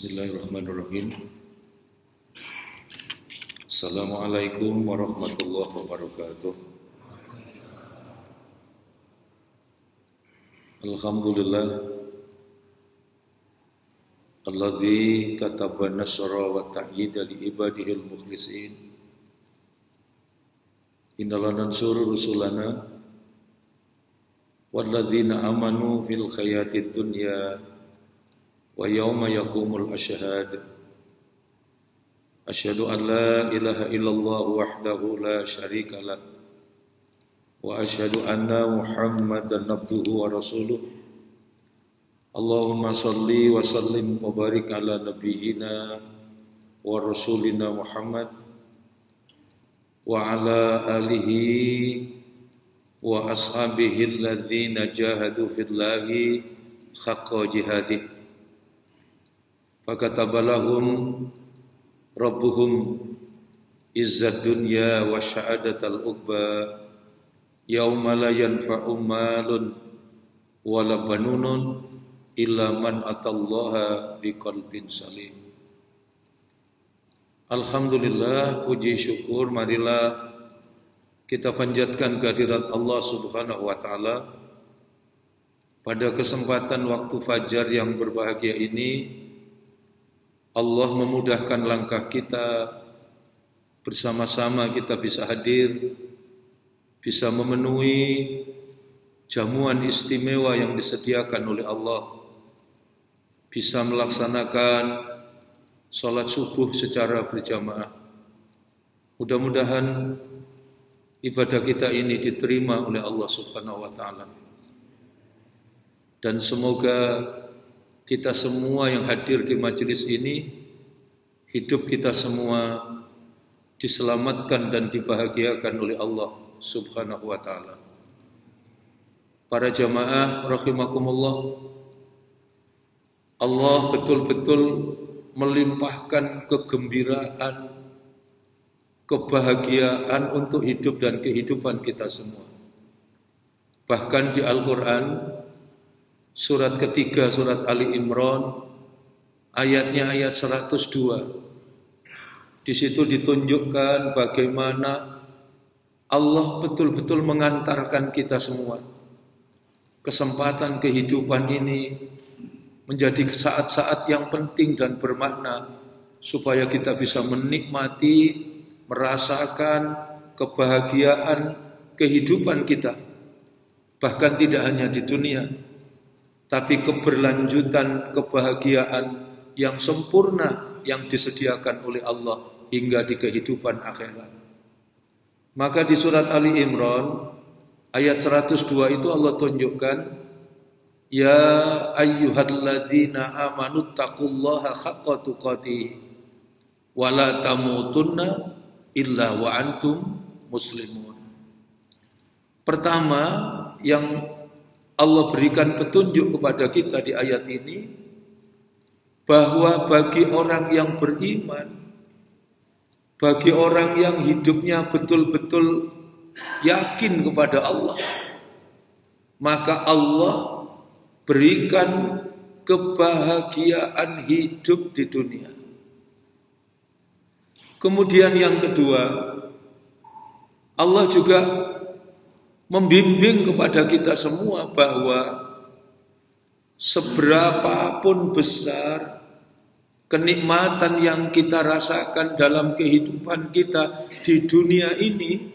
Bismillahirrahmanirrahim. Assalamualaikum warahmatullahi wabarakatuh. Alhamdulillah alladzi kataba nasra wa ta'yida li ibadihil mukhlisin. Inna nansuru rusulana walladzina amanu fil hayatid dunya wa yawma yaqumul ashhad. Asyhadu an la ilaha illallah wahdahu la syarika lah wa asyhadu anna Muhammadan abduhu wa rasuluh. Allahumma salli wa sallim wa barik ala nabiyyina wa rasulina Muhammad wa ala alihi wa ashabihi alladzina jahadu fillahi haqqa jihadih. Fakataballahum rabbuhum izzad dunya wa sya'adatal uqba yauma la yanfa'u malun wala banunun illa man atallaha biqalbin salim. Alhamdulillah, puji syukur marilah kita panjatkan kehadirat Allah Subhanahu wa taala pada kesempatan waktu fajar yang berbahagia ini. Allah memudahkan langkah kita, bersama-sama kita bisa hadir, bisa memenuhi jamuan istimewa yang disediakan oleh Allah, bisa melaksanakan sholat subuh secara berjamaah. Mudah-mudahan ibadah kita ini diterima oleh Allah Subhanahu wa taala. Dan semoga kita semua yang hadir di majelis ini, hidup kita semua diselamatkan dan dibahagiakan oleh Allah Subhanahu wa taala. Para jamaah rahimakumullah, Allah betul-betul melimpahkan kegembiraan, kebahagiaan untuk hidup dan kehidupan kita semua. Bahkan di Al-Quran, surat ketiga, surat Ali Imran, ayatnya ayat 102. Di situ ditunjukkan bagaimana Allah betul-betul mengantarkan kita semua. Kesempatan kehidupan ini menjadi saat-saat yang penting dan bermakna supaya kita bisa menikmati, merasakan kebahagiaan kehidupan kita. Bahkan tidak hanya di dunia, tapi keberlanjutan kebahagiaan yang sempurna yang disediakan oleh Allah hingga di kehidupan akhirat. Maka di surat Ali Imran ayat 102 itu Allah tunjukkan, ya ayyuhalladzina amanu taqullaha haqqa tuqatih wa la tamutunna illa wa antum muslimun. Pertama yang Allah berikan petunjuk kepada kita di ayat ini, bahwa bagi orang yang beriman, bagi orang yang hidupnya betul-betul yakin kepada Allah, maka Allah berikan kebahagiaan hidup di dunia. Kemudian yang kedua, Allah juga membimbing kepada kita semua bahwa seberapapun besar kenikmatan yang kita rasakan dalam kehidupan kita di dunia ini,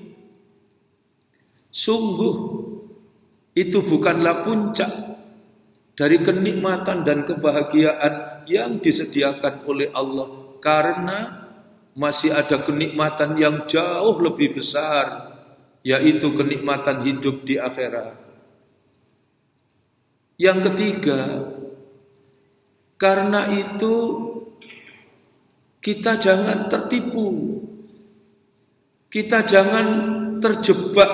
sungguh itu bukanlah puncak dari kenikmatan dan kebahagiaan yang disediakan oleh Allah, karena masih ada kenikmatan yang jauh lebih besar, yaitu kenikmatan hidup di akhirat. Yang ketiga, karena itu kita jangan tertipu, kita jangan terjebak,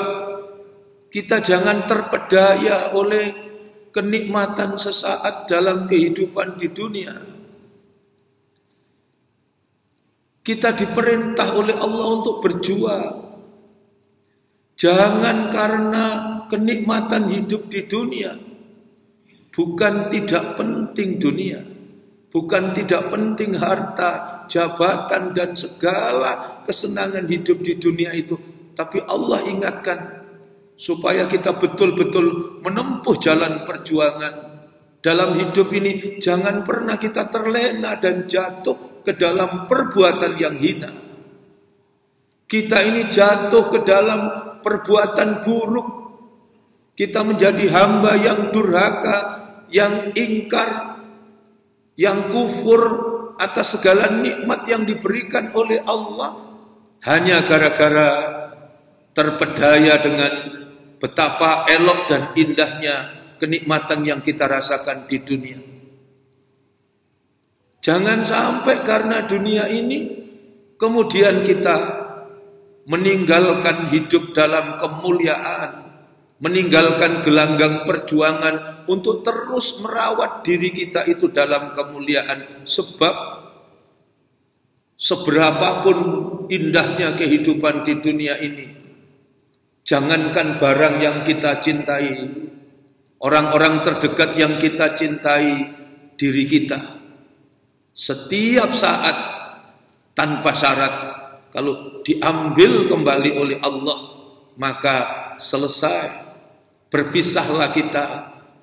kita jangan terpedaya oleh kenikmatan sesaat dalam kehidupan di dunia. Kita diperintah oleh Allah untuk berjuang. Jangan karena kenikmatan hidup di dunia, bukan tidak penting dunia, Bukan tidak penting harta, jabatan, dan segala kesenangan hidup di dunia itu. Tapi Allah ingatkan supaya kita betul-betul menempuh jalan perjuangan. Dalam hidup ini jangan pernah kita terlena dan jatuh ke dalam perbuatan yang hina. Kita ini jatuh ke dalam perbuatan buruk. Kita menjadi hamba yang durhaka, yang ingkar, yang kufur atas segala nikmat yang diberikan oleh Allah hanya gara-gara terpedaya dengan betapa elok dan indahnya kenikmatan yang kita rasakan di dunia. Jangan sampai karena dunia ini kemudian kita meninggalkan hidup dalam kemuliaan, meninggalkan gelanggang perjuangan untuk terus merawat diri kita itu dalam kemuliaan. Sebab seberapapun indahnya kehidupan di dunia ini, jangankan barang yang kita cintai, orang-orang terdekat yang kita cintai, diri kita, setiap saat tanpa syarat, kalau diambil kembali oleh Allah, maka selesai. Berpisahlah kita,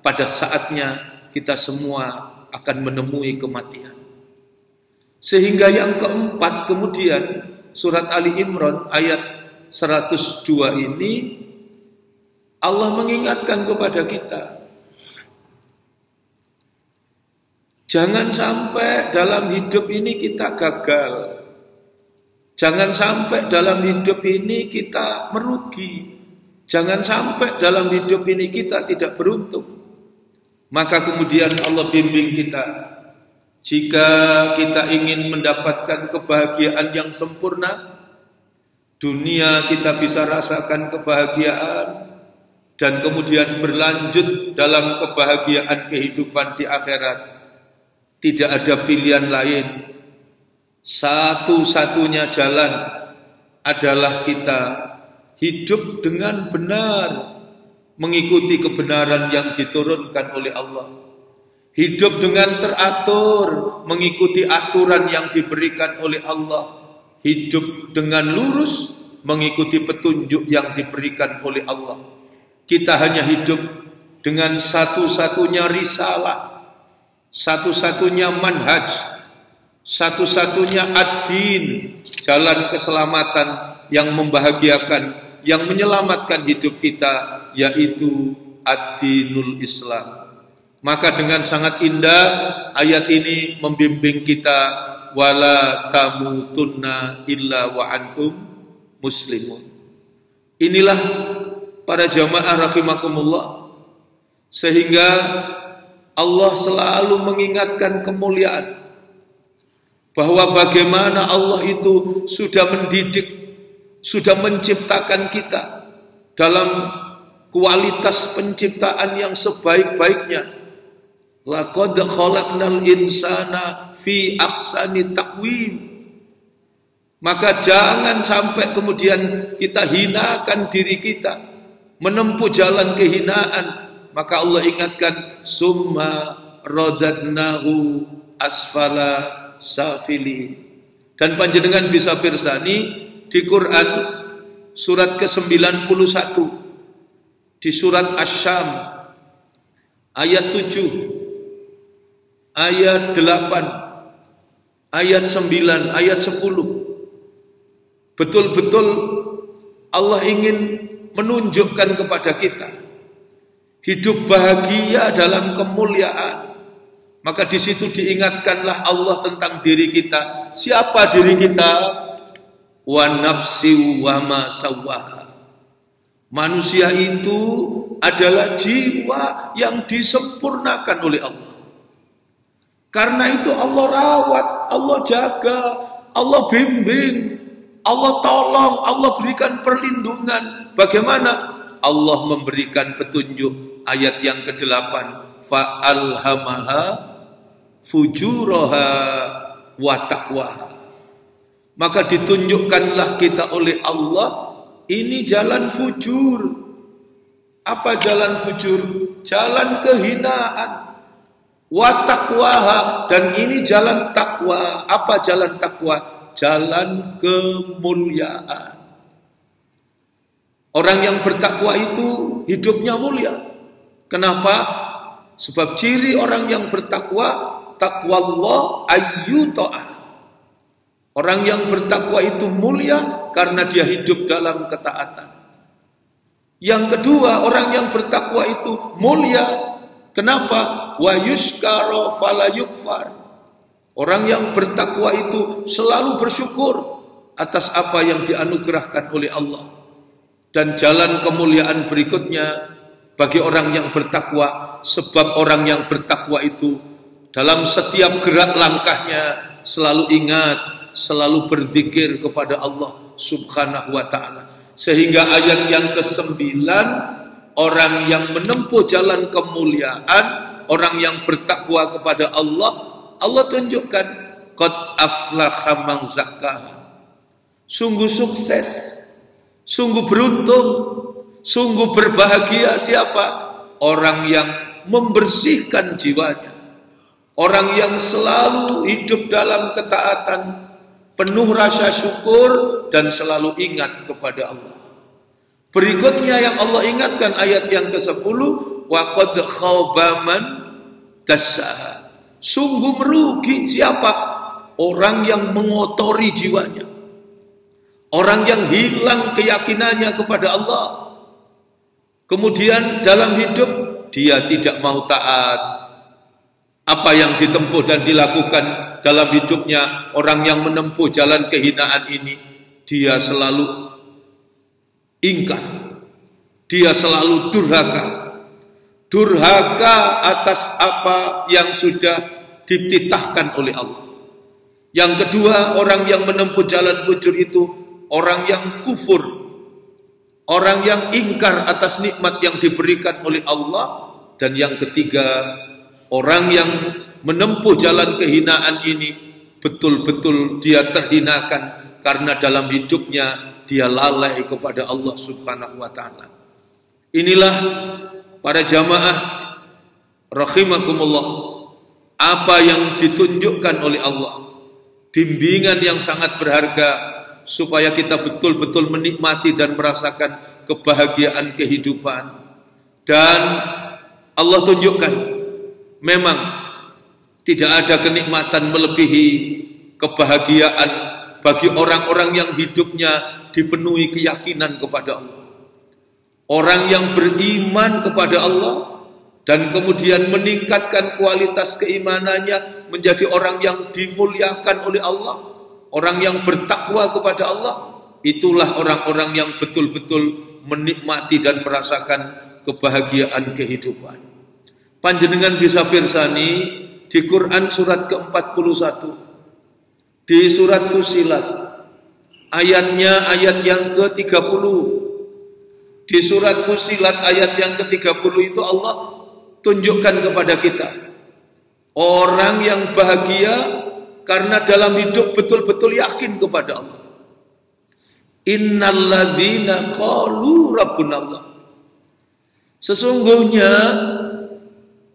pada saatnya kita semua akan menemui kematian. Sehingga yang keempat kemudian surat Ali Imran ayat 102 ini Allah mengingatkan kepada kita, jangan sampai dalam hidup ini kita gagal. Jangan sampai dalam hidup ini kita merugi. Jangan sampai dalam hidup ini kita tidak beruntung. Maka kemudian Allah bimbing kita, jika kita ingin mendapatkan kebahagiaan yang sempurna, dunia kita bisa rasakan kebahagiaan, dan kemudian berlanjut dalam kebahagiaan kehidupan di akhirat. Tidak ada pilihan lain. Satu-satunya jalan adalah kita hidup dengan benar, mengikuti kebenaran yang diturunkan oleh Allah. Hidup dengan teratur, mengikuti aturan yang diberikan oleh Allah. Hidup dengan lurus, mengikuti petunjuk yang diberikan oleh Allah. Kita hanya hidup dengan satu-satunya risalah, satu-satunya manhaj, satu-satunya ad-din, jalan keselamatan yang membahagiakan, yang menyelamatkan hidup kita, yaitu ad-dinul Islam. Maka dengan sangat indah ayat ini membimbing kita, wala tamutunna illa wa antum muslimun. Inilah para jamaah rahimakumullah, sehingga Allah selalu mengingatkan kemuliaan, bahwa bagaimana Allah itu sudah mendidik, sudah menciptakan kita dalam kualitas penciptaan yang sebaik-baiknya. Laqad khalaqnal insana fi ahsani taqwim. Maka jangan sampai kemudian kita hinakan diri kita, menempuh jalan kehinaan. Maka Allah ingatkan, summa radadnahu asfala safilin. Dan panjenengan bisa pirsani di Quran surat ke-91, di surat Asy-Syam ayat 7, ayat 8, ayat 9, ayat 10. Betul-betul Allah ingin menunjukkan kepada kita hidup bahagia dalam kemuliaan. Maka di situ diingatkanlah Allah tentang diri kita. Siapa diri kita? Wa nafsi wa ma sawwaha. Manusia itu adalah jiwa yang disempurnakan oleh Allah. Karena itu Allah rawat, Allah jaga, Allah bimbing, Allah tolong, Allah berikan perlindungan. Bagaimana? Allah memberikan petunjuk. Ayat yang ke-8, fa'alhamaha fujuraha wa taqwaha. Maka ditunjukkanlah kita oleh Allah, ini jalan fujur. Apa jalan fujur? Jalan kehinaan. wa taqwaha, dan ini jalan takwa. Apa jalan takwa? Jalan kemuliaan. Orang yang bertakwa itu hidupnya mulia. Kenapa? Sebab ciri orang yang bertakwa, taqwallah ayyuta'ah. Orang yang bertakwa itu mulia karena dia hidup dalam ketaatan. Yang kedua, orang yang bertakwa itu mulia. Kenapa? Wa yuskara fala yukfar. Orang yang bertakwa itu selalu bersyukur atas apa yang dianugerahkan oleh Allah. Dan jalan kemuliaan berikutnya bagi orang yang bertakwa, sebab orang yang bertakwa itu dalam setiap gerak langkahnya selalu ingat, selalu berzikir kepada Allah Subhanahu wa ta'ala. Sehingga ayat yang ke-9, orang yang menempuh jalan kemuliaan, orang yang bertakwa kepada Allah, Allah tunjukkan qad aflaha man zakkaha. Sungguh sukses, sungguh beruntung, sungguh berbahagia siapa? Orang yang membersihkan jiwanya. Orang yang selalu hidup dalam ketaatan, penuh rasa syukur dan selalu ingat kepada Allah. Berikutnya yang Allah ingatkan ayat yang ke-10, wa qad khaba man dassaha. Sungguh merugi siapa? Orang yang mengotori jiwanya. Orang yang hilang keyakinannya kepada Allah. Kemudian dalam hidup dia tidak mau taat. Apa yang ditempuh dan dilakukan dalam hidupnya orang yang menempuh jalan kehinaan ini, dia selalu ingkar. Dia selalu durhaka. Durhaka atas apa yang sudah dititahkan oleh Allah. Yang kedua, orang yang menempuh jalan fujur itu orang yang kufur, orang yang ingkar atas nikmat yang diberikan oleh Allah. Dan yang ketiga, orang yang menempuh jalan kehinaan ini betul-betul dia terhinakan karena dalam hidupnya dia lalai kepada Allah Subhanahu wa ta'ala. Inilah para jamaah rahimakumullah, apa yang ditunjukkan oleh Allah, bimbingan yang sangat berharga supaya kita betul-betul menikmati dan merasakan kebahagiaan kehidupan. Dan Allah tunjukkan memang tidak ada kenikmatan melebihi kebahagiaan bagi orang-orang yang hidupnya dipenuhi keyakinan kepada Allah. Orang yang beriman kepada Allah dan kemudian meningkatkan kualitas keimanannya menjadi orang yang dimuliakan oleh Allah, orang yang bertakwa kepada Allah, itulah orang-orang yang betul-betul menikmati dan merasakan kebahagiaan kehidupan. Panjenengan bisa pirsani di Quran surat ke-41, di surat Fusilat, ayatnya ayat yang ke-30. Di surat Fusilat ayat yang ke-30 itu Allah tunjukkan kepada kita orang yang bahagia karena dalam hidup betul-betul yakin kepada Allah. Innalladzina qalu rabbunallah. Sesungguhnya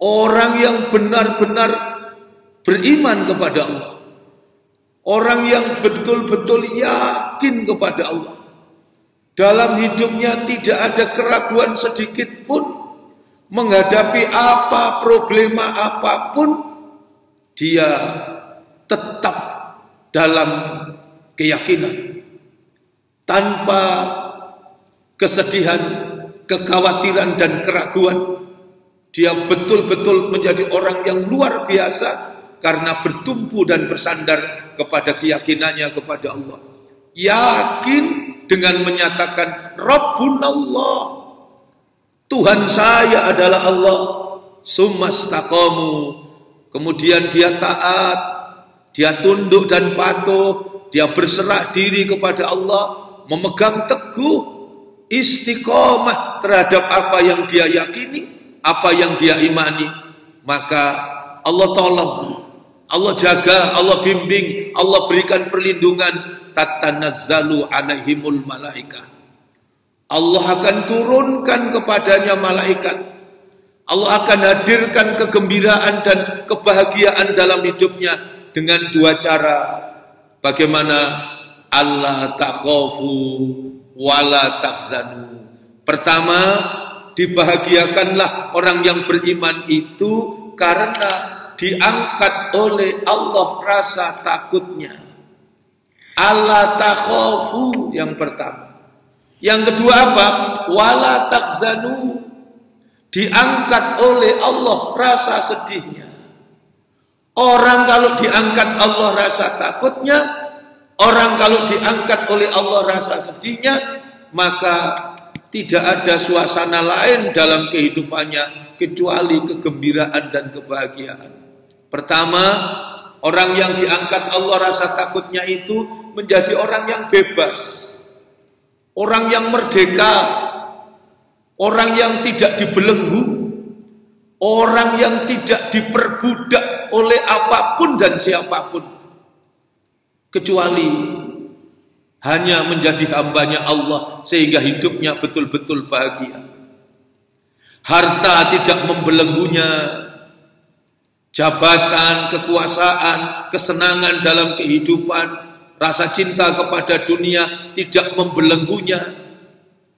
orang yang benar-benar beriman kepada Allah, orang yang betul-betul yakin kepada Allah, dalam hidupnya tidak ada keraguan sedikit pun, menghadapi apa problema apapun, dia tetap dalam keyakinan, tanpa kesedihan, kekhawatiran dan keraguan. Dia betul-betul menjadi orang yang luar biasa karena bertumpu dan bersandar kepada keyakinannya kepada Allah. Yakin dengan menyatakan Rabbunallah, Tuhan saya adalah Allah. Sumastaqamu, kemudian dia taat, dia tunduk dan patuh, dia berserah diri kepada Allah, memegang teguh, istiqomah terhadap apa yang dia yakini, apa yang dia imani. Maka Allah tolong, Allah jaga, Allah bimbing, Allah berikan perlindungan. Tatanazzalu alaihimul malaika. Allah akan turunkan kepadanya malaikat. Allah akan hadirkan kegembiraan dan kebahagiaan dalam hidupnya dengan dua cara. Bagaimana? Allah takhafu wala takzanu. Pertama, dibahagiakanlah orang yang beriman itu karena diangkat oleh Allah rasa takutnya. Allah takhafu yang pertama. Yang kedua apa? Wala takzanu. Diangkat oleh Allah rasa sedihnya. Orang kalau diangkat Allah rasa takutnya, orang kalau diangkat oleh Allah rasa sedihnya, maka tidak ada suasana lain dalam kehidupannya kecuali kegembiraan dan kebahagiaan. Pertama, orang yang diangkat Allah rasa takutnya itu menjadi orang yang bebas, orang yang merdeka, orang yang tidak dibelenggu, orang yang tidak diperbudak oleh apapun dan siapapun, kecuali hanya menjadi hambanya Allah sehingga hidupnya betul-betul bahagia. Harta tidak membelenggunya, jabatan, kekuasaan, kesenangan dalam kehidupan, rasa cinta kepada dunia tidak membelenggunya,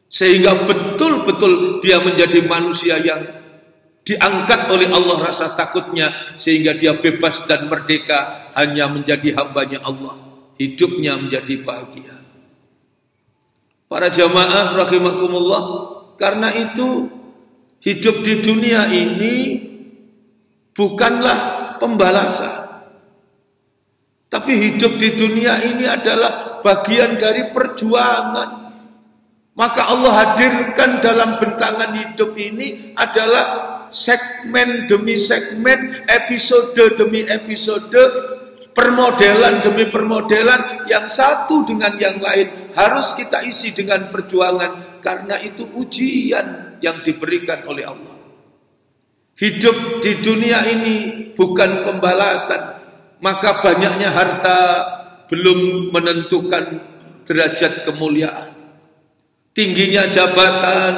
sehingga betul-betul dia menjadi manusia yang diangkat oleh Allah rasa takutnya, sehingga dia bebas dan merdeka hanya menjadi hambanya Allah. Hidupnya menjadi bahagia. Para jamaah rahimakumullah, karena itu hidup di dunia ini bukanlah pembalasan, tapi hidup di dunia ini adalah bagian dari perjuangan. Maka Allah hadirkan dalam bentangan hidup ini adalah segmen demi segmen, episode demi episode, permodelan demi permodelan, yang satu dengan yang lain harus kita isi dengan perjuangan, karena itu ujian yang diberikan oleh Allah. Hidup di dunia ini bukan pembalasan, maka banyaknya harta belum menentukan derajat kemuliaan. Tingginya jabatan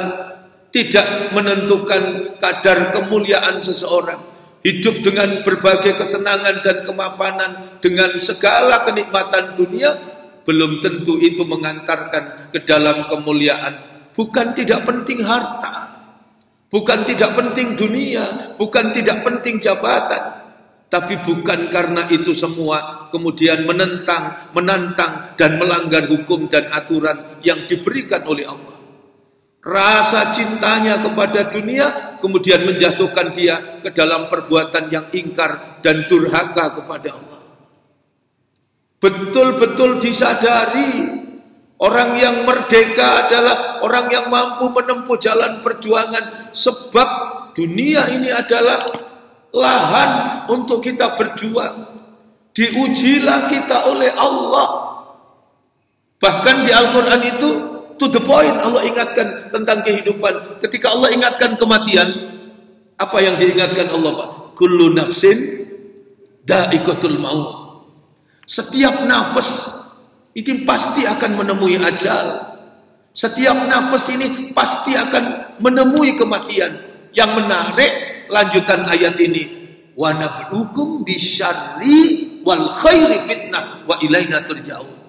tidak menentukan kadar kemuliaan seseorang. Hidup dengan berbagai kesenangan dan kemapanan, dengan segala kenikmatan dunia, belum tentu itu mengantarkan ke dalam kemuliaan. Bukan tidak penting harta, bukan tidak penting dunia, bukan tidak penting jabatan, tapi bukan karena itu semua kemudian menantang dan melanggar hukum dan aturan yang diberikan oleh Allah. Rasa cintanya kepada dunia kemudian menjatuhkan dia ke dalam perbuatan yang ingkar dan durhaka kepada Allah. Betul-betul disadari, orang yang merdeka adalah orang yang mampu menempuh jalan perjuangan, sebab dunia ini adalah lahan untuk kita berjuang. Diujilah kita oleh Allah. Bahkan di Al-Quran itu to the point Allah ingatkan tentang kehidupan. Ketika Allah ingatkan kematian, apa yang diingatkan Allah, Pak? Kullu nafsin dha'iqatul maut. Setiap nafas itu pasti akan menemui ajal. Setiap nafas ini pasti akan menemui kematian. Yang menarik lanjutan ayat ini, wa nabluukum bisyarri wal khairi fitnah wa ilaina turja'un.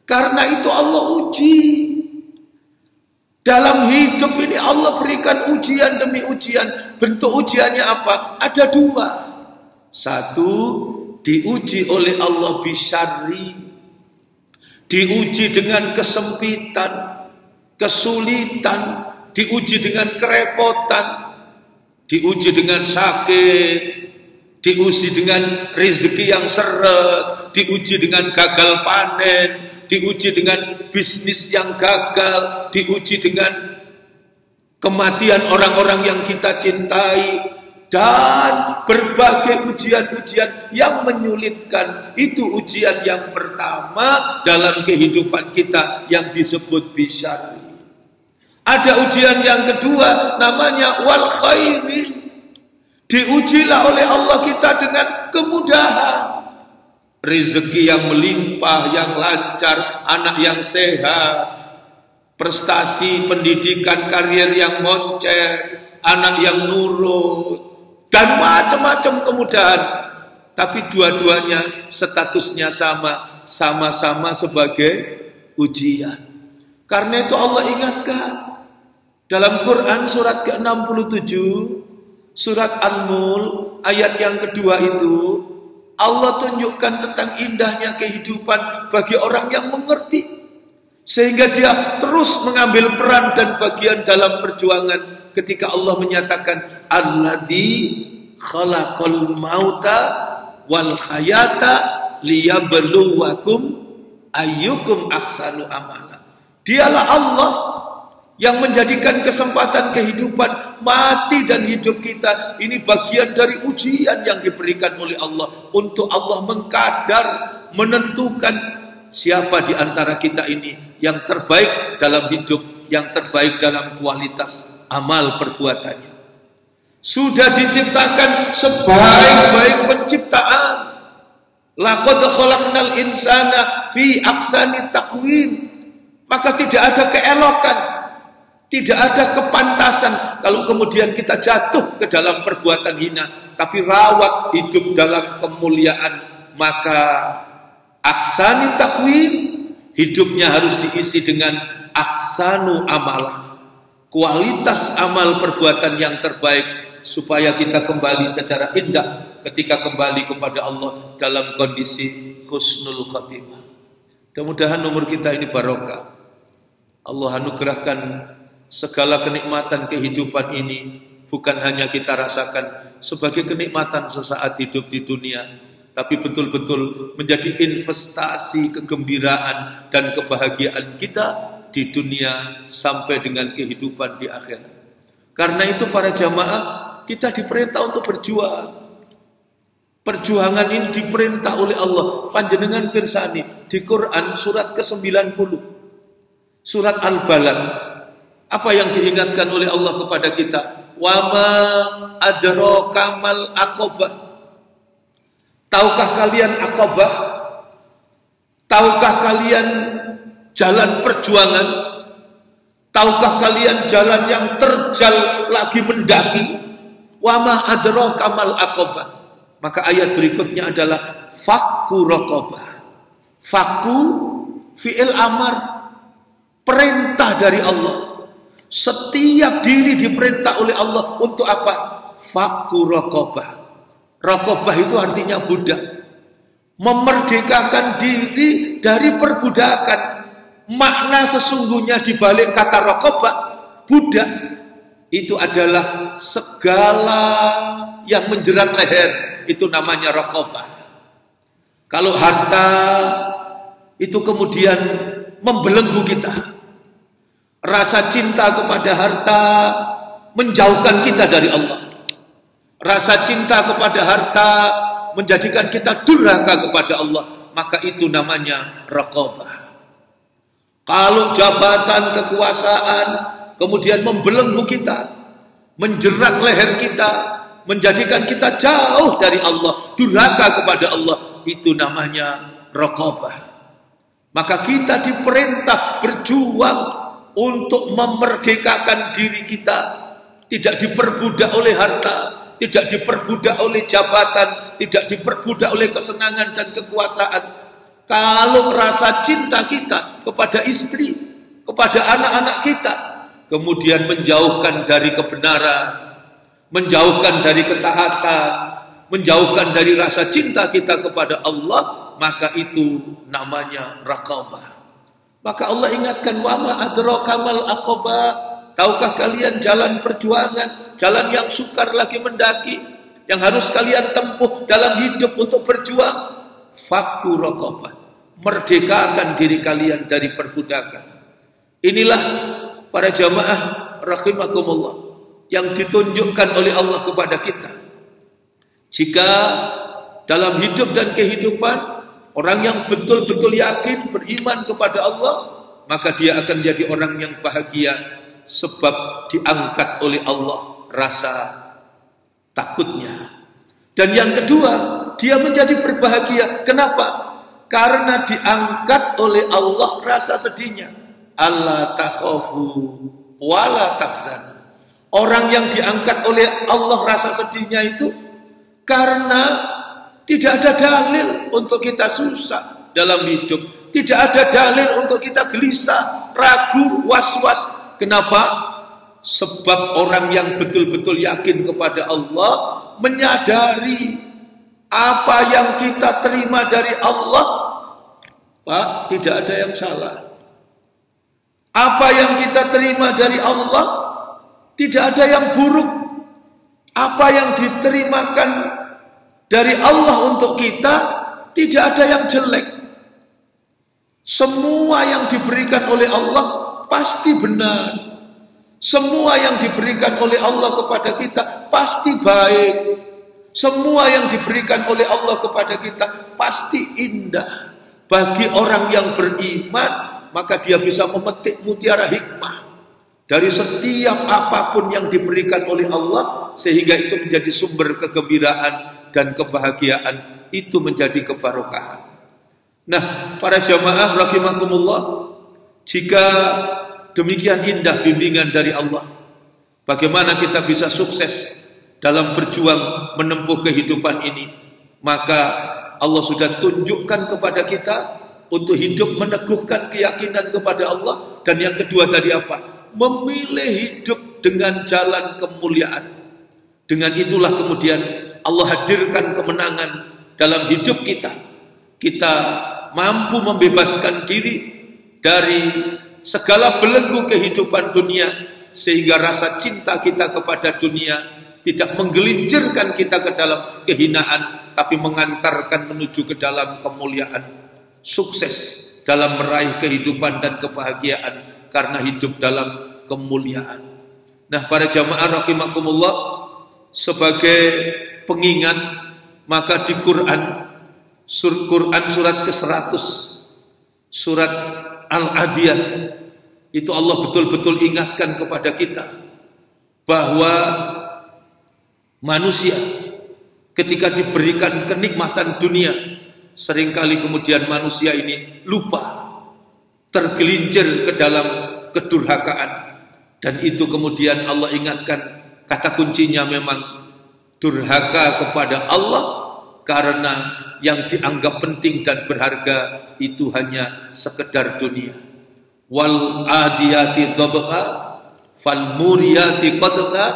Karena itu Allah uji. Dalam hidup ini Allah berikan ujian demi ujian. Bentuk ujiannya apa? Ada dua. Satu, diuji oleh Allah bisyarri, diuji dengan kesempitan, kesulitan, diuji dengan kerepotan, diuji dengan sakit, diuji dengan rezeki yang seret, diuji dengan gagal panen, diuji dengan bisnis yang gagal, diuji dengan kematian orang-orang yang kita cintai, dan berbagai ujian-ujian yang menyulitkan. Itu ujian yang pertama dalam kehidupan kita yang disebut bisyarri. Ada ujian yang kedua namanya wal khairi. Diujilah oleh Allah kita dengan kemudahan. Rezeki yang melimpah, yang lancar, anak yang sehat, prestasi, pendidikan, karier yang moncer, anak yang nurut, dan macam-macam kemudahan. Tapi dua-duanya statusnya sama-sama sebagai ujian. Karena itu Allah ingatkan dalam Quran surat ke-67, surat An-Nur ayat yang kedua itu, Allah tunjukkan tentang indahnya kehidupan bagi orang yang mengerti, sehingga dia terus mengambil peran dan bagian dalam perjuangan ketika Allah menyatakan alladzi khalaqal mauta wal hayata liyabluwakum ayyukum ahsanu amala. Dialah Allah yang menjadikan kesempatan kehidupan mati dan hidup kita ini bagian dari ujian yang diberikan oleh Allah untuk Allah mengkadar, menentukan siapa di antara kita ini yang terbaik dalam hidup, yang terbaik dalam kualitas amal perbuatannya. Sudah diciptakan sebaik-baik penciptaan. Laqad khalaqnal insana fi ahsani taqwim. Maka tidak ada keelokan, tidak ada kepantasan kalau kemudian kita jatuh ke dalam perbuatan hina, tapi rawat hidup dalam kemuliaan. Maka ahsani taqwim, hidupnya harus diisi dengan ahsanu amalah, kualitas amal perbuatan yang terbaik, supaya kita kembali secara indah ketika kembali kepada Allah dalam kondisi husnul khatimah. Mudah-mudahan umur kita ini barokah. Allah anugerahkan segala kenikmatan kehidupan ini bukan hanya kita rasakan sebagai kenikmatan sesaat hidup di dunia, tapi betul-betul menjadi investasi kegembiraan dan kebahagiaan kita di dunia sampai dengan kehidupan di akhirat. Karena itu para jamaah, kita diperintah untuk berjuang. Perjuangan ini diperintah oleh Allah. Panjenengan pirsani di Quran surat ke-90, surat Al-Balad. Apa yang diingatkan oleh Allah kepada kita? Wa ma adraka mal aqabah. Tahukah kalian Aqabah? Tahukah kalian jalan perjuangan? Tahukah kalian jalan yang terjal lagi mendaki? Wa ma adraka mal aqabah. Maka ayat berikutnya adalah fakku raqabah. Fakku fi'il amar, perintah dari Allah. Setiap diri diperintah oleh Allah untuk apa? Fakku raqabah. Raqabah itu artinya budak. Memerdekakan diri dari perbudakan. Makna sesungguhnya di balik kata raqabah, budak, itu adalah segala yang menjerat leher, itu namanya raqabah. Kalau harta itu kemudian membelenggu kita, rasa cinta kepada harta menjauhkan kita dari Allah, rasa cinta kepada harta menjadikan kita durhaka kepada Allah, maka itu namanya raqabah. Kalau jabatan, kekuasaan kemudian membelenggu kita, menjerat leher kita, menjadikan kita jauh dari Allah, durhaka kepada Allah, itu namanya raqabah. Maka kita diperintah berjuang untuk memerdekakan diri kita, tidak diperbudak oleh harta, tidak diperbudak oleh jabatan, tidak diperbudak oleh kesenangan dan kekuasaan. Kalau rasa cinta kita kepada istri, kepada anak-anak kita, kemudian menjauhkan dari kebenaran, menjauhkan dari ketaatan, menjauhkan dari rasa cinta kita kepada Allah, maka itu namanya raqabah. Maka Allah ingatkan, wa ma adraka mal aqabah. Tahukah kalian jalan perjuangan, jalan yang sukar lagi mendaki, yang harus kalian tempuh dalam hidup untuk berjuang? Fakku raqabah, merdekakan diri kalian dari perbudakan. Inilah para jamaah rahimakumullah yang ditunjukkan oleh Allah kepada kita. Jika dalam hidup dan kehidupan orang yang betul-betul yakin beriman kepada Allah, maka dia akan menjadi orang yang bahagia, sebab diangkat oleh Allah rasa takutnya. Dan yang kedua, dia menjadi berbahagia. Kenapa? Karena diangkat oleh Allah rasa sedihnya. Allah takhafu wala tahzan Orang yang diangkat oleh Allah rasa sedihnya itu karena tidak ada dalil untuk kita susah dalam hidup. Tidak ada dalil untuk kita gelisah, ragu, was-was. Kenapa? Sebab orang yang betul-betul yakin kepada Allah menyadari apa yang kita terima dari Allah, Pak, tidak ada yang salah. Apa yang kita terima dari Allah, tidak ada yang buruk. Apa yang diterimakan dari Allah untuk kita, tidak ada yang jelek. Semua yang diberikan oleh Allah pasti benar. Semua yang diberikan oleh Allah kepada kita pasti baik. Semua yang diberikan oleh Allah kepada kita pasti indah. Bagi orang yang beriman, maka dia bisa memetik mutiara hikmah dari setiap apapun yang diberikan oleh Allah, sehingga itu menjadi sumber kegembiraan dan kebahagiaan. Itu menjadi kebarokahan. Nah, para jamaah rahimakumullah, jika demikian indah bimbingan dari Allah, bagaimana kita bisa sukses dalam berjuang menempuh kehidupan ini? Maka Allah sudah tunjukkan kepada kita untuk hidup meneguhkan keyakinan kepada Allah. Dan yang kedua tadi apa? Memilih hidup dengan jalan kemuliaan. Dengan itulah kemudian Allah hadirkan kemenangan dalam hidup kita. Kita mampu membebaskan diri dari segala belenggu kehidupan dunia, sehingga rasa cinta kita kepada dunia tidak menggelincirkan kita ke dalam kehinaan, tapi mengantarkan menuju ke dalam kemuliaan. Sukses dalam meraih kehidupan dan kebahagiaan karena hidup dalam kemuliaan. Nah, para jamaah rahimakumullah, sebagai pengingat, maka di Quran surat ke-100, surat Al-Adiyat, itu Allah betul-betul ingatkan kepada kita bahwa manusia ketika diberikan kenikmatan dunia, seringkali kemudian manusia ini lupa, tergelincir ke dalam kedurhakaan. Dan itu kemudian Allah ingatkan, kata kuncinya memang durhaka kepada Allah, karena yang dianggap penting dan berharga itu hanya sekedar dunia. Wal adiyati dhabha fal muriyati qadha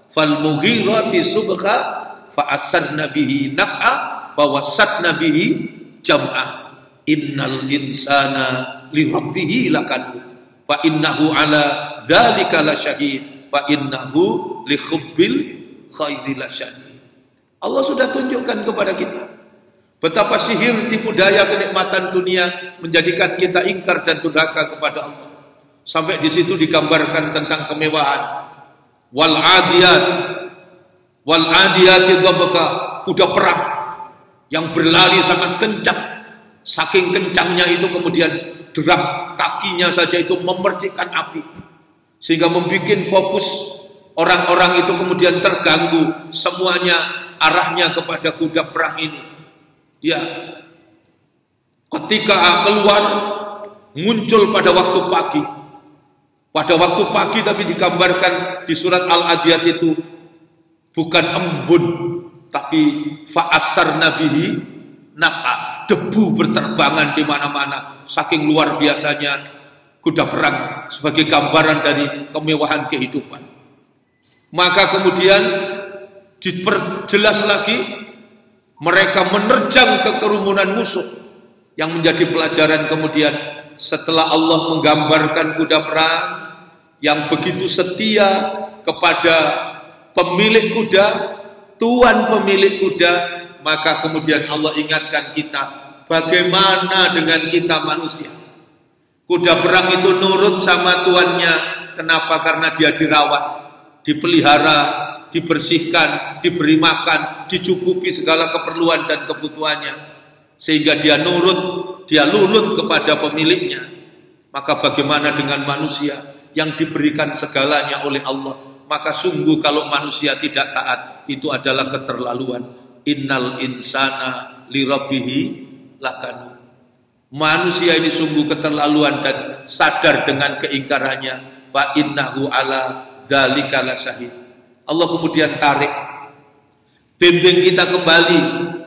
fal mughirati subha fa asadna bihi naq'a fa wasatna bihi jam'a innal insana li rabbih lakanu fa innahu ala dzalika lasyahid fa innahu li hubbil khairi lasyadid. Allah sudah tunjukkan kepada kita betapa sihir tipu daya kenikmatan dunia menjadikan kita ingkar dan durhaka kepada Allah. Sampai di situ digambarkan tentang kemewahan. Wal adiyati dhabha, kuda perang yang berlari sangat kencang. Saking kencangnya itu kemudian derap kakinya saja itu memercikkan api, sehingga membuat fokus orang-orang itu kemudian terganggu, semuanya arahnya kepada kuda perang ini. Ya, ketika keluar muncul pada waktu pagi. Pada waktu pagi, tapi digambarkan di surat Al-Adiyat itu bukan embun, tapi fa'asar nabihi naqa, debu berterbangan di mana-mana. Saking luar biasanya kuda perang sebagai gambaran dari kemewahan kehidupan. Maka kemudian diperjelas lagi, mereka menerjang ke kerumunan musuh, yang menjadi pelajaran kemudian setelah Allah menggambarkan kuda perang yang begitu setia kepada pemilik kuda, tuan pemilik kuda, maka kemudian Allah ingatkan kita, bagaimana dengan kita manusia? Kuda perang itu nurut sama tuannya. Kenapa? Karena dia dirawat, dipelihara, dibersihkan, diberi makan, dicukupi segala keperluan dan kebutuhannya, sehingga dia nurut, dia luluh kepada pemiliknya. Maka bagaimana dengan manusia yang diberikan segalanya oleh Allah? Maka sungguh kalau manusia tidak taat, itu adalah keterlaluan. Innal insana li rabbihi lakanu. Manusia ini sungguh keterlaluan dan sadar dengan keingkarannya. Fa innahu ala dzalika lasyahid. Allah kemudian tarik, bimbing kita kembali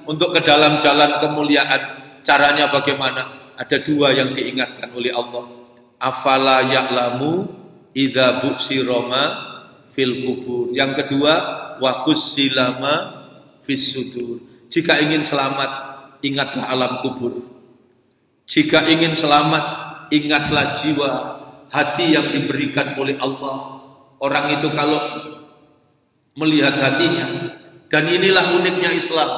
untuk ke dalam jalan kemuliaan. Caranya bagaimana? Ada dua yang diingatkan oleh Allah. Afala ya'lamu idza bu'sira ma fil kubur. Yang kedua, wa khussilama fis sudur. Jika ingin selamat, ingatlah alam kubur. Jika ingin selamat, ingatlah jiwa, hati yang diberikan oleh Allah. Orang itu kalau melihat hatinya, dan inilah uniknya Islam.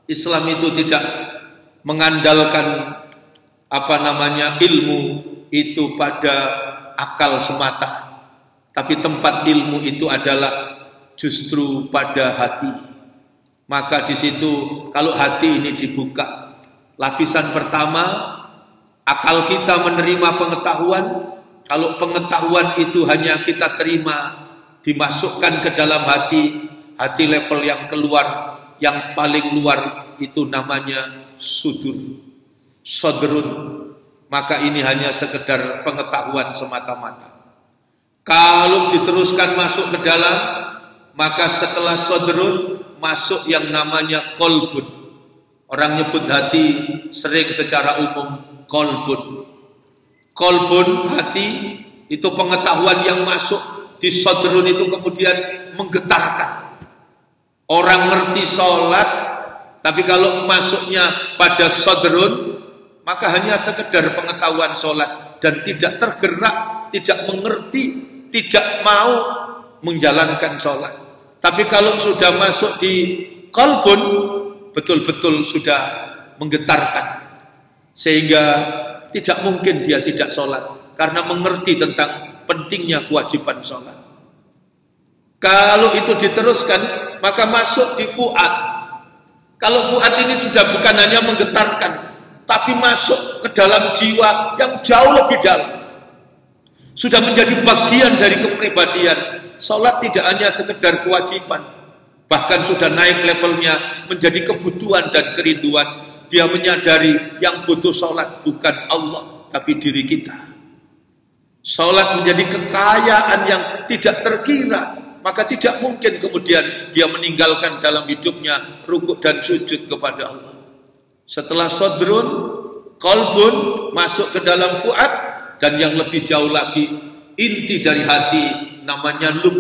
Islam itu tidak mengandalkan ilmu itu pada akal semata, tapi tempat ilmu itu adalah justru pada hati. Maka di situ kalau hati ini dibuka, lapisan pertama akal kita menerima pengetahuan. Kalau pengetahuan itu hanya kita terima, dimasukkan ke dalam hati level yang keluar, yang paling luar itu namanya sudur, sodrun. Maka ini hanya sekedar pengetahuan semata-mata. Kalau diteruskan masuk ke dalam, maka setelah sodrun masuk yang namanya kolbun. Orang nyebut hati sering secara umum kolbun. Kolbun, hati, itu pengetahuan yang masuk di sodrun itu kemudian menggetarkan. Orang ngerti sholat, tapi kalau masuknya pada sodrun, maka hanya sekedar pengetahuan sholat dan tidak tergerak, tidak mengerti, tidak mau menjalankan sholat. Tapi kalau sudah masuk di kolbun, betul-betul sudah menggetarkan, sehingga tidak mungkin dia tidak sholat karena mengerti tentang pentingnya kewajiban sholat. Kalau itu diteruskan, maka masuk di fuad. Kalau fuad ini sudah bukan hanya menggetarkan, tapi masuk ke dalam jiwa yang jauh lebih dalam. Sudah menjadi bagian dari kepribadian. Sholat tidak hanya sekedar kewajiban, bahkan sudah naik levelnya menjadi kebutuhan dan kerinduan. Dia menyadari yang butuh sholat bukan Allah, tapi diri kita. Sholat menjadi kekayaan yang tidak terkira, maka tidak mungkin kemudian dia meninggalkan dalam hidupnya rukuk dan sujud kepada Allah. Setelah sodrun, kolbun, masuk ke dalam fuad, dan yang lebih jauh lagi, inti dari hati, namanya lub.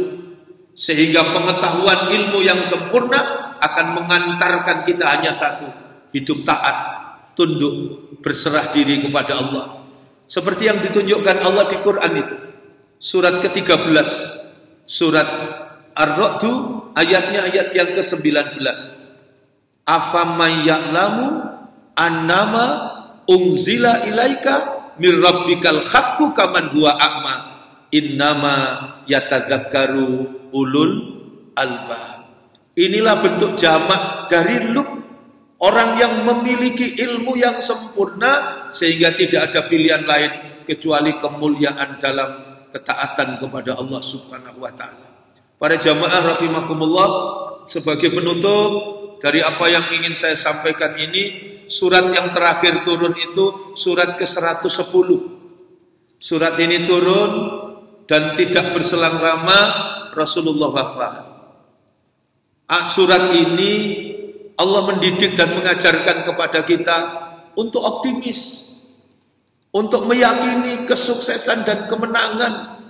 Sehingga pengetahuan ilmu yang sempurna akan mengantarkan kita hanya satu, hidup taat, tunduk, berserah diri kepada Allah. Seperti yang ditunjukkan Allah di Quran itu. Surat ke-13, surat Ar-Ra'du, ayatnya ayat yang ke-19. Afaman ya'lamu annama unzila ilaika mir rabbikal haqqu kaman huwa a'ma innama yatadzakkaru ulul albab. Inilah bentuk jamak dari lub, orang yang memiliki ilmu yang sempurna sehingga tidak ada pilihan lain kecuali kemuliaan dalam ketaatan kepada Allah Subhanahu wa taala. Para jamaah rahimakumullah, sebagai penutup dari apa yang ingin saya sampaikan ini, surat yang terakhir turun itu surat ke-110. Surat ini turun dan tidak berselang lama Rasulullah wafat. Surat ini Allah mendidik dan mengajarkan kepada kita untuk optimis, untuk meyakini kesuksesan dan kemenangan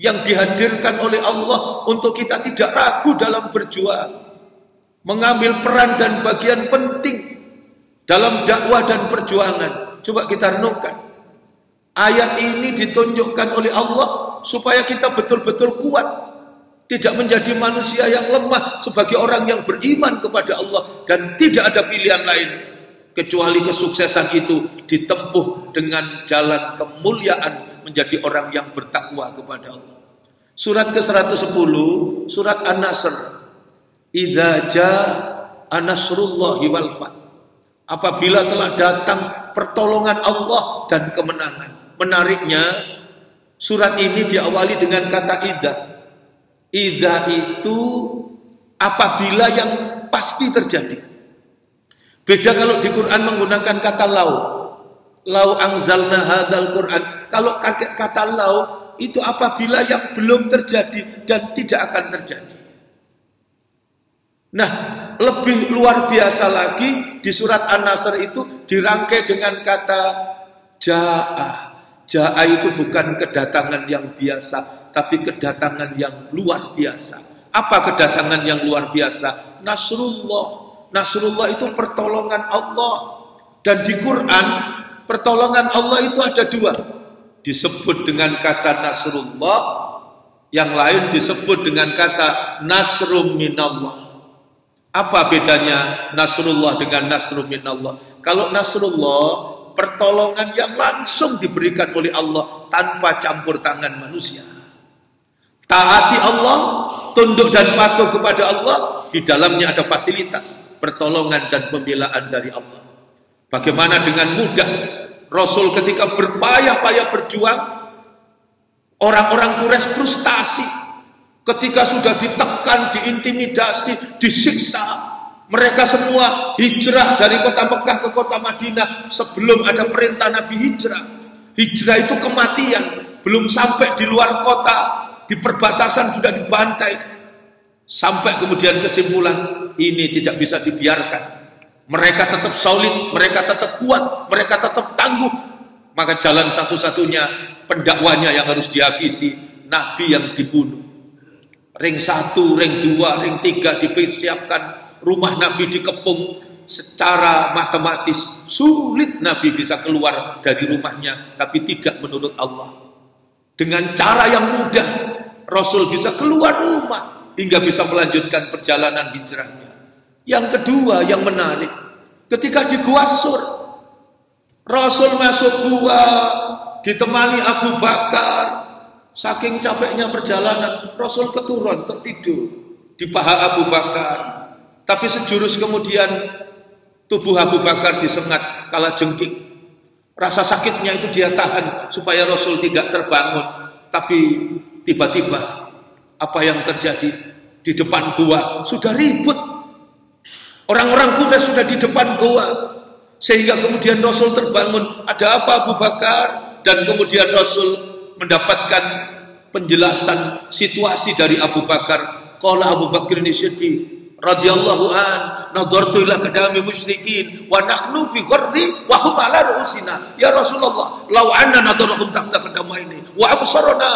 yang dihadirkan oleh Allah, untuk kita tidak ragu dalam berjuang, mengambil peran dan bagian penting dalam dakwah dan perjuangan. Coba kita renungkan. Ayat ini ditunjukkan oleh Allah supaya kita betul-betul kuat, tidak menjadi manusia yang lemah, sebagai orang yang beriman kepada Allah dan tidak ada pilihan lain kecuali kesuksesan itu ditempuh dengan jalan kemuliaan menjadi orang yang bertakwa kepada Allah. Surat ke-110, surat An-Nasr. Idza jaa nasrullahi wal fath. Apabila telah datang pertolongan Allah dan kemenangan. Menariknya, surat ini diawali dengan kata idza. Idza itu apabila yang pasti terjadi. Beda kalau di Quran menggunakan kata lau. Lau anzalna hadzal Quran. Kalau kata lau itu apabila yang belum terjadi dan tidak akan terjadi. Nah, lebih luar biasa lagi di surat An-Nasr itu dirangkai dengan kata ja'a. Ja'a itu bukan kedatangan yang biasa, tapi kedatangan yang luar biasa. Apa kedatangan yang luar biasa? Nasrullah. Nasrullah itu pertolongan Allah. Dan di Quran, pertolongan Allah itu ada dua. Disebut dengan kata Nasrullah, yang lain disebut dengan kata Nasrum minallah. Apa bedanya Nasrullah dengan Nasrum minallah? Kalau Nasrullah, pertolongan yang langsung diberikan oleh Allah tanpa campur tangan manusia. Taati Allah, tunduk dan patuh kepada Allah, di dalamnya ada fasilitas pertolongan dan pembelaan dari Allah. Bagaimana dengan mudah Rasul ketika berpayah-payah berjuang, orang-orang Quraisy frustasi ketika sudah ditekan, diintimidasi, disiksa. Mereka semua hijrah dari kota Mekah ke kota Madinah sebelum ada perintah Nabi hijrah. Hijrah itu kematian, belum sampai di luar kota, di perbatasan sudah dibantai. Sampai kemudian kesimpulan, ini tidak bisa dibiarkan. Mereka tetap solid, mereka tetap kuat, mereka tetap tangguh. Maka jalan satu-satunya pendakwanya yang harus dihabisi, Nabi yang dibunuh. Ring 1, ring 2, ring 3 dipersiapkan, rumah Nabi dikepung. Secara matematis sulit Nabi bisa keluar dari rumahnya, tapi tidak menurut Allah. Dengan cara yang mudah Rasul bisa keluar rumah hingga bisa melanjutkan perjalanan hijrahnya. Yang kedua yang menarik, ketika di Gua Sur, Rasul masuk gua ditemani Abu Bakar. Saking capeknya perjalanan, Rasul keturun, tertidur di paha Abu Bakar. Tapi sejurus kemudian tubuh Abu Bakar disengat kala jengking. Rasa sakitnya itu dia tahan supaya Rasul tidak terbangun. Tapi tiba-tiba apa yang terjadi di depan gua? Sudah ribut. Orang-orang kuda sudah di depan gua. Sehingga kemudian Rasul terbangun. Ada apa Abu Bakar? Dan kemudian Rasul mendapatkan penjelasan situasi dari Abu Bakar. Qala Abu Bakar As-Siddiq radhiyallahu an, nadartu ila kadami musyrikin wa nahnu fi gharri wa hum ala ru'usina. Ya Rasulullah, law anna nadarahum tahta qadamaini wa absarna.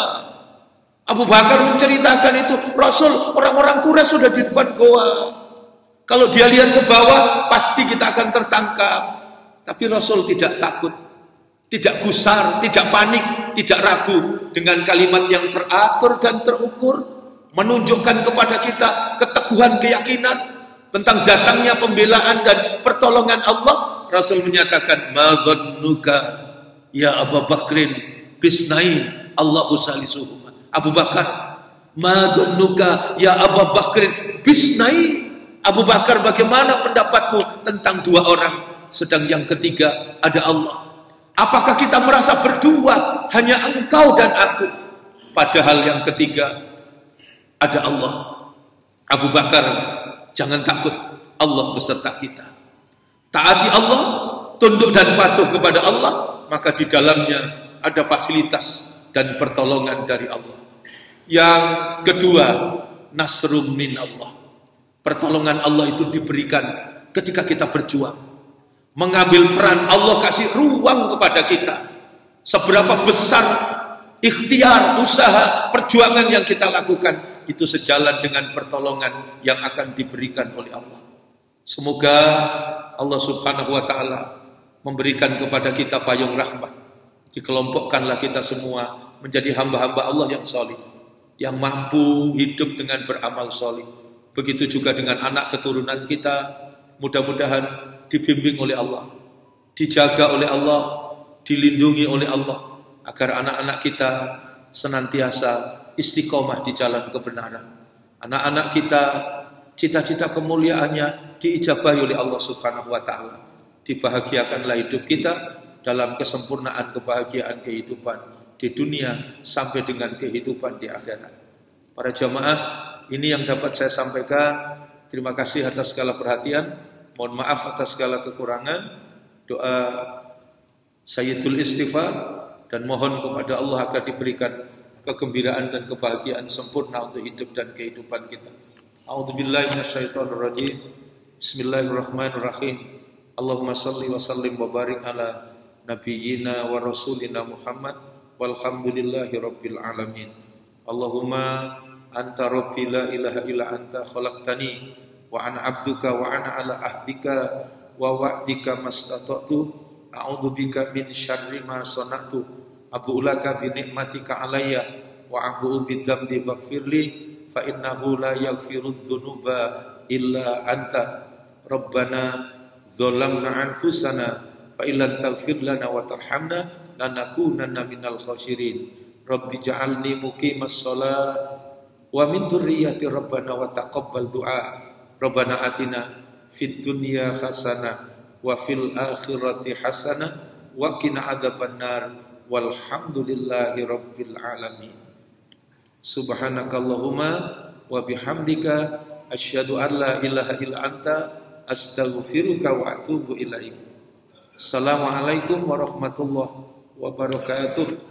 Abu Bakar menceritakan itu, Rasul, orang-orang Quraisy sudah di depan goa. Kalau dia lihat ke bawah, pasti kita akan tertangkap. Tapi Rasul tidak takut, tidak gusar, tidak panik, tidak ragu. Dengan kalimat yang teratur dan terukur, menunjukkan kepada kita keteguhan keyakinan tentang datangnya pembelaan dan pertolongan Allah. Rasul menyatakan, ma dhannuka ya Abu Bakrin bisnain Allahu salisuhuma. Abu Bakar, ma dhannuka ya Abu Bakrin bisnain. Abu Bakar, bagaimana pendapatmu tentang dua orang, sedang yang ketiga ada Allah? Apakah kita merasa berdua, hanya engkau dan aku, padahal yang ketiga ada Allah? Abu Bakar, jangan takut, Allah beserta kita. Taati Allah, tunduk dan patuh kepada Allah, maka di dalamnya ada fasilitas dan pertolongan dari Allah. Yang kedua, nasrum minallah. Pertolongan Allah itu diberikan ketika kita berjuang. Mengambil peran, Allah kasih ruang kepada kita. Seberapa besar ikhtiar, usaha, perjuangan yang kita lakukan, itu sejalan dengan pertolongan yang akan diberikan oleh Allah. Semoga Allah subhanahu wa ta'ala memberikan kepada kita payung rahmat. Dikelompokkanlah kita semua menjadi hamba-hamba Allah yang solih, yang mampu hidup dengan beramal solih. Begitu juga dengan anak keturunan kita, mudah-mudahan dibimbing oleh Allah, dijaga oleh Allah, dilindungi oleh Allah, agar anak-anak kita senantiasa istiqomah di jalan kebenaran. Anak-anak kita, cita-cita kemuliaannya diijabahi oleh Allah subhanahu wa ta'ala. Dibahagiakanlah hidup kita dalam kesempurnaan kebahagiaan kehidupan di dunia sampai dengan kehidupan di akhirat. Para jamaah, ini yang dapat saya sampaikan. Terima kasih atas segala perhatian. Mohon maaf atas segala kekurangan. Doa Sayyidul Istighfar dan mohon kepada Allah agar diberikan kegembiraan dan kebahagiaan sempurna untuk hidup dan kehidupan kita. A'udzubillahi minasyaitonirrajim. Bismillahirrahmanirrahim. Allahumma salli wa sallim wa barik ala nabiyyina wa rasulina Muhammad walhamdulillahi rabbil alamin. Allahumma anta rabbi la ilaha illa anta khalaqtani wa ana abduka wa ana ala ahdika wa wa'dika mastata'tu a'udzubika min syarri ma sana'tu abu'u laka bi ni'matika alayya wa abu'u bi dzambi faghfirli fa innahu la yaghfirudz dzunuba illa anta rabbana zalamna anfusana fa illam taghfir lana wa tarhamna lanakunanna minal khasirin. Rabbi ja'alni muqimas shalah wa min dzurriyyati rabbana wa taqabbal du'a. Rabbana atina fid dunya hasanah wa fil akhirati hasanah wa qina adzabannar walhamdulillahi rabbil alamin. Subhanakallahumma wa bihamdika asyhadu an la ilaha illa anta astaghfiruka wa atubu ilaik. Assalamualaikum warahmatullahi wabarakatuh.